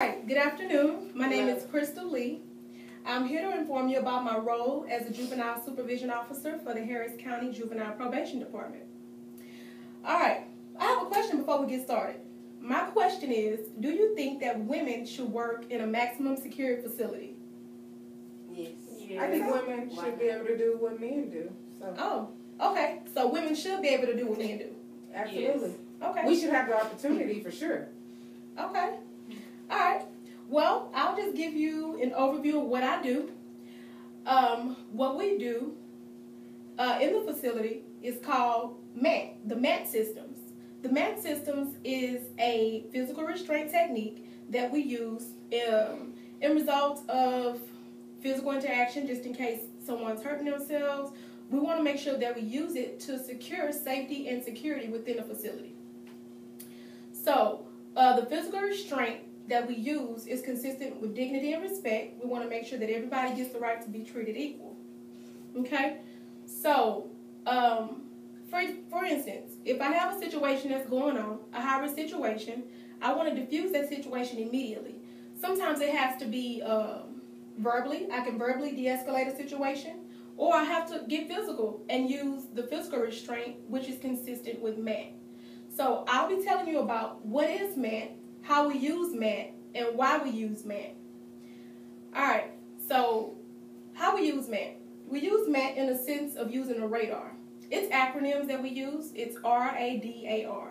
Hi, good afternoon. My name is Crystal Lee. I'm here to inform you about my role as a Juvenile Supervision Officer for the Harris County Juvenile Probation Department. All right, I have a question before we get started. My question is, do you think that women should work in a maximum security facility? Yes. I think women should be able to do what men do. So. Oh, okay. So women should be able to do what men do. Absolutely. Yes. Okay. We should have the opportunity for sure. Okay. All right. Well, I'll just give you an overview of what I do. What we do in the facility is called Mandt, the Mandt Systems. The Mandt Systems is a physical restraint technique that we use in result of physical interaction, just in case someone's hurting themselves. We want to make sure that we use it to secure safety and security within the facility. So, the physical restraint that we use is consistent with dignity and respect. We want to make sure that everybody gets the right to be treated equal. Okay? So, for instance, if I have a situation that's going on, a high-risk situation, I want to diffuse that situation immediately. Sometimes it has to be verbally. I can verbally de-escalate a situation, or I have to get physical and use the physical restraint, which is consistent with Mandt. So I'll be telling you about what is Mandt, how we use Mandt, and why we use Mandt. Alright, so how we use Mandt. We use Mandt in the sense of using a radar. It's acronyms that we use. It's RADAR.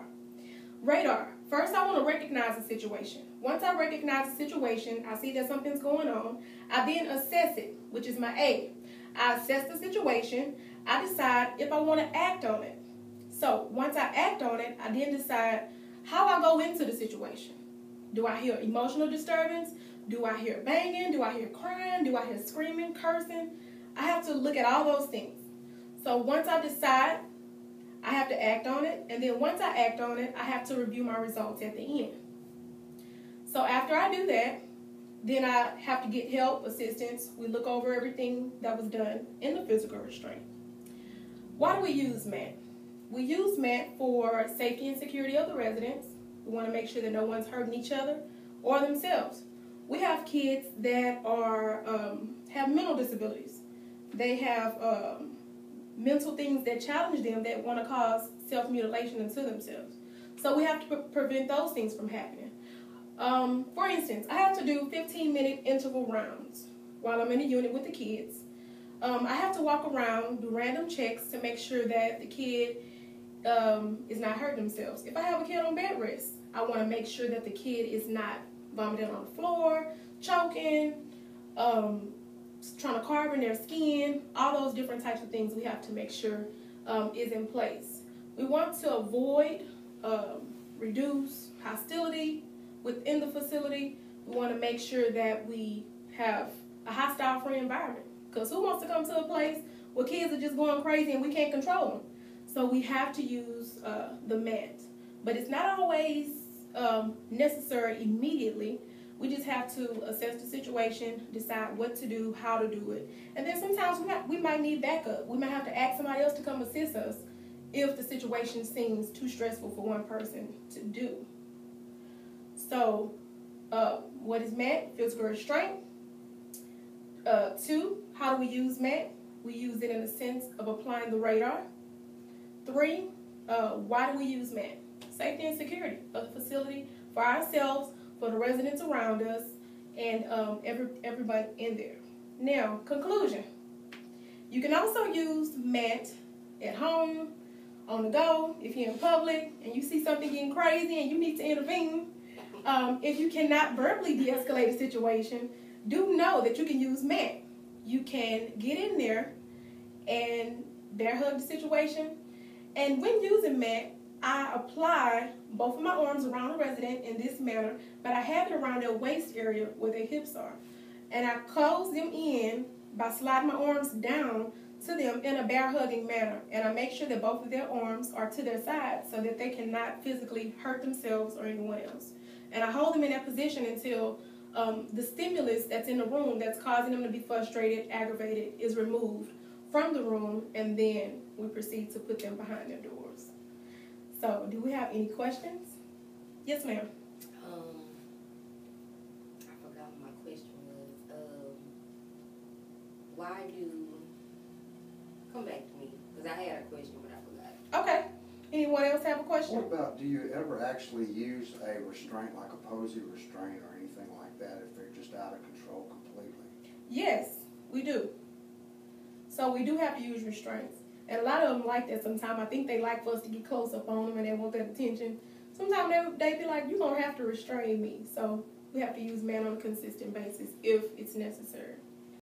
Radar. First, I want to recognize a situation. Once I recognize a situation, I see that something's going on. I then assess it, which is my A. I assess the situation. I decide if I want to act on it. So once I act on it, I then decide how I go into the situation. Do I hear emotional disturbance? Do I hear banging? Do I hear crying? Do I hear screaming, cursing? I have to look at all those things. So once I decide, I have to act on it. And then once I act on it, I have to review my results at the end. So after I do that, then I have to get help, assistance. We look over everything that was done in the physical restraint. Why do we use Mandt? We use Mandt for safety and security of the residents. We want to make sure that no one's hurting each other or themselves. We have kids that are have mental disabilities. They have mental things that challenge them that want to cause self-mutilation into themselves. So we have to prevent those things from happening. For instance, I have to do 15-minute interval rounds while I'm in a unit with the kids. I have to walk around, do random checks to make sure that the kid is not hurting themselves. If I have a kid on bed rest, I want to make sure that the kid is not vomiting on the floor, choking, trying to carve in their skin. All those different types of things we have to make sure is in place. We want to avoid, reduce hostility within the facility. We want to make sure that we have a hostile-free environment. Because who wants to come to a place where kids are just going crazy and we can't control them? So we have to use the Mandt. But it's not always necessary immediately. We just have to assess the situation, decide what to do, how to do it. And then sometimes we might need backup. We might have to ask somebody else to come assist us if the situation seems too stressful for one person to do. So what is Mandt? Physical restraint. 2, how do we use Mandt? We use it in the sense of applying the radar. 3, why do we use Mandt? Safety and security of the facility for ourselves, for the residents around us, and everybody in there. Now, conclusion. You can also use Mandt at home, on the go, if you're in public and you see something getting crazy and you need to intervene. If you cannot verbally de-escalate a situation, do know that you can use Mandt. You can get in there and bear hug the situation. And when using Mandt, I apply both of my arms around the resident in this manner, but I have it around their waist area where their hips are. And I close them in by sliding my arms down to them in a bear hugging manner. And I make sure that both of their arms are to their sides so that they cannot physically hurt themselves or anyone else. And I hold them in that position until the stimulus that's in the room that's causing them to be frustrated, aggravated, is removed from the room, and then we proceed to put them behind their doors. So, do we have any questions? Yes, ma'am. why do... Come back to me, because I had a question, but I forgot. Okay. Anyone else have a question? What about, do you ever actually use a restraint, like a posy restraint or anything like that, if they're just out of control completely? Yes, we do. So we do have to use restraints. And a lot of them like that sometimes. I think they like for us to get close up on them and they want that attention. Sometimes they be like, you're going to have to restrain me. So we have to use man on a consistent basis if it's necessary.